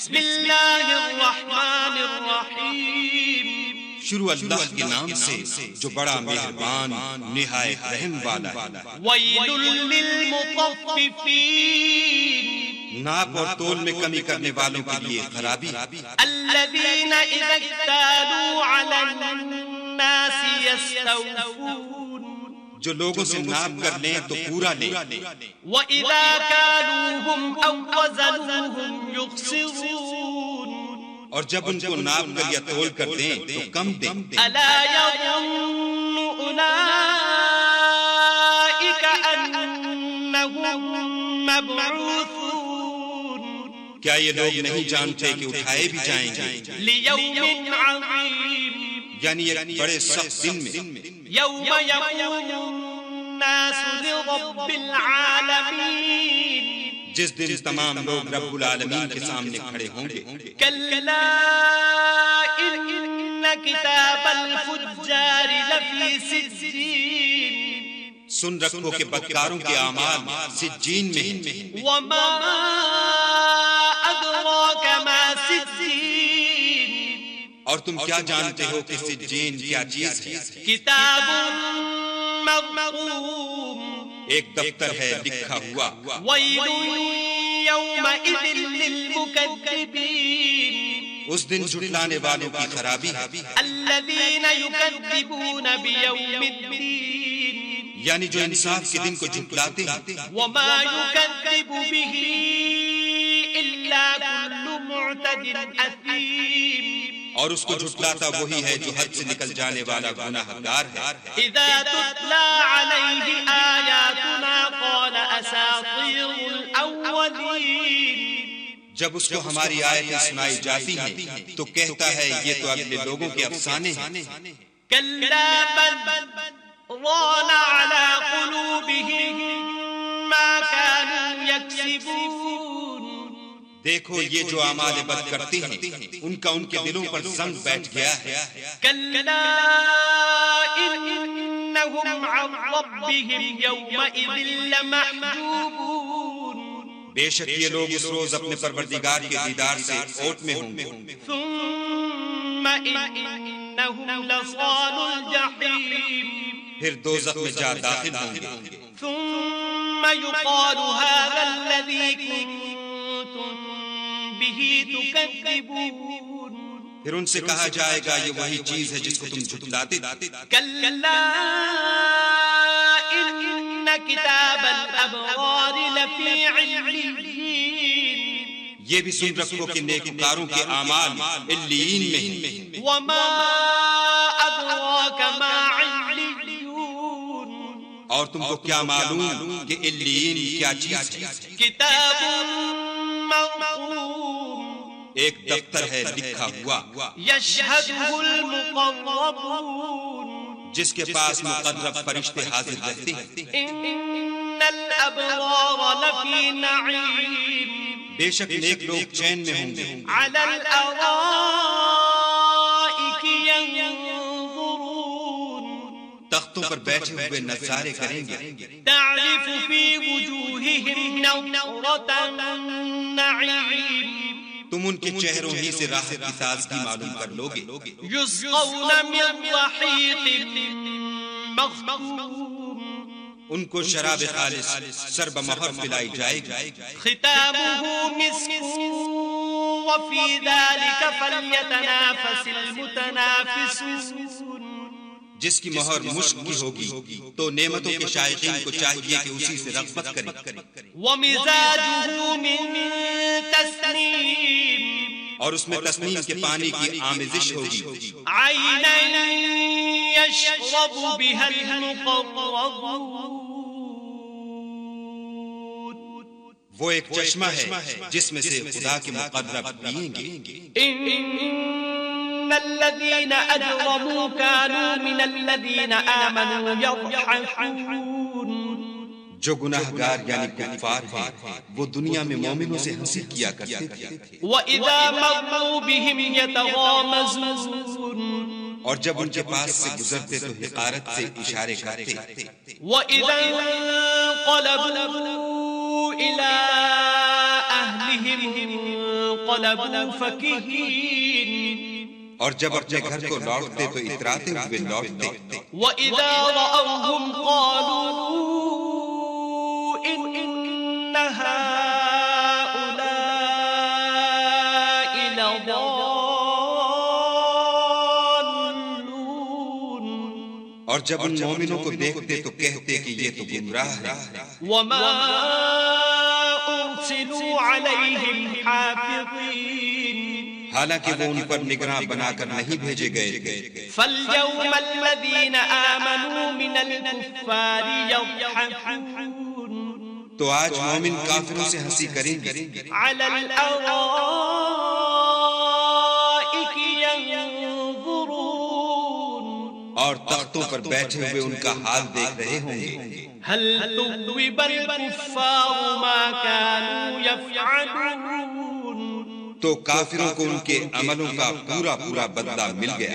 بسم اللہ الرحمن الرحیم، شروع اللہ کے نام سے جو بڑا مہربان نہایت رحم والا ہے۔ ویل للمطففین، ناپ اور تول میں کمی کرنے والوں کے لیے خرابی، الذین اذا اکتالوا علی الناس یستوفون، جو لوگوں سے ناپ کر لیں تو پورا لیں، وَإِذَا كَالُوهُمْ أَوْ وَزَنُوهُمْ يُخْسِرُونَ، اور جب ان کو ناپ کر یا تول کر دیں تو کم دیں۔ أَلَا يَظُنُّ أُولَئِكَ أَنَّهُمْ مَبْعُوثُونَ، کیا یہ لوگ نہیں جانتے کہ اٹھائے بھی جائیں گے، لِيَوْمٍ عَظِيمٍ، یعنی ایک بڑے سخت دن میں، يَوْمَ يَقُومُ النَّاسُ لِرَبِّ الْعَالَمِينَ، جس دن تمام لوگ رب العالمین کے سامنے کھڑے ہوں گے۔ كلا إن كتاب الفجار لفي سجين، سن رکھو کہ بدکاروں کے اعمال سجین میں ہیں۔ وما أدراك ما سجين، اور تم کیا جانتے ہو کہ سجین کیا چیز ہے؟ كتاب مرقوم، ایک دفتر ہے لکھا ہوا۔ ويل يومئذ للمكذبين، اس دن جھٹلانے والوں کی خرابی ہے، الذين يكذبون بيوم الدين، یعنی جو انصاف کے دن کو جھٹلاتے ہیں۔ وما يكذب به إلا كل معتد أثيم، اور اس کو جھٹلاتا وہی ہے جو حد سے نکل جانے والا گناہ گار ہے۔ إذا تتلى عليه آياتنا قال أساطير الأولين، جب اس کو ہماری آیتیں سنائی جاتی ہیں تو کہتا ہے یہ تو اگلے لوگوں کے افسانے ہیں۔ كلا بل ران على قلوبهم ما كانوا يكسبون، دیکھو یہ جو اعمال بد کرتے ہیں ان کا ان کے دلوں پر زنگ بیٹھ گیا ہے۔ كلا إنهم عن ربهم يومئذ لمحجوبون، بے شک یہ لوگ اس روز اپنے پروردگار کے دیدار سے اوٹ میں ہوں گے۔ ثم إنهم لصال الجحيم، پھر دوزخ میں جا داخل ہوں گے۔ ثم يقال هذا الذي كنتم به تكذبون، پھر ان سے کہا جائے گا یہ وہی چیز ہے جس کو تم جھٹلاتے تھے۔ كلا إن كتاب الأبرار لفي عليين، یہ بھی سن رکھو کہ نیکوکاروں کے اعمال علیین میں ہیں۔ وما أدراك ما عليون، اور تم کو کیا معلوم کہ علیین کیا چیز ہے؟ كتاب مرقوم، ایک دفتر ہے لکھا ہوا يشهده المقربون، جس کے پاس مقرب فرشتے حاضر رہتے ہیں۔ إن الأبرار لفي نعيم، بے شک نیک لوگ چین میں ہوں گے، على الأرائك ينظرون، تختوں پر بیٹھے ہوئے نظارے کریں گے۔ تعرف في وجوههم نضرة النعيم، تم ان کے چہروں ہی سے راحت کی تازگی معلوم کر لوگے۔ يسقون من رحيق مختوم، ان کو شراب خالص سرب مہر پلائی جائے گی، ختامه مسك وفي ذلك فليتنافس المتنافسون، جس کی مہر مشک کی ہوگی تو نعمتوں کے شائقین کو چاہیے کہ اسی سے رغبت کریں۔ ومزاجه من تسنيم، اور اس میں تسنیم کے پانی کی آمیزش ہوگی، عينا يشرب بها المقربون، وہ ایک چشمہ ہے جس میں سے خدا کے مقرب پئیں گے۔ إن الذين أجرموا كانوا من الذين آمنوا يضحكون، جو گناہ گار یعنی کفار ہیں وہ دنیا میں مومنوں سے ہنسی کیا کرتے تھے، وَإِذَا مَرُّوا بِهِمْ يَتَغَامَزُونَ، اور جب ان کے پاس سے گزرتے تو حقارت سے اشارے کرتے۔ وَإِذَا انقَلَبُوا إِلَىٰ أَهْلِهِمْ انقلبوا فكهين اور جب اپنے گھر کو لوٹتے تو اتراتے ہوئے لوٹتے، وإذا رأوهم قالوا إن هؤلاء لضالون اور جب ان مومنوں کو دیکھتے تو کہتے کہ یہ تو گمراہ ہے۔ وما أرسلوا عليهم حافظين حالانکہ وہ ان پر نگراں بنا کر نہیں بھیجے گئے تھے۔ فاليوم الذين آمنوا من الكفار يضحكون تو آج مومن کافروں سے ہنسی کریں گے، على الأرائك ينظرون اور تختوں پر بیٹھے ہوئے ان کا حال دیکھ رہے ہوں گے۔ هل ثوب الكفار ما كانوا يفعلون تو کافروں کو ان کے عملوں کا پورا پورا بدلہ مل گیا۔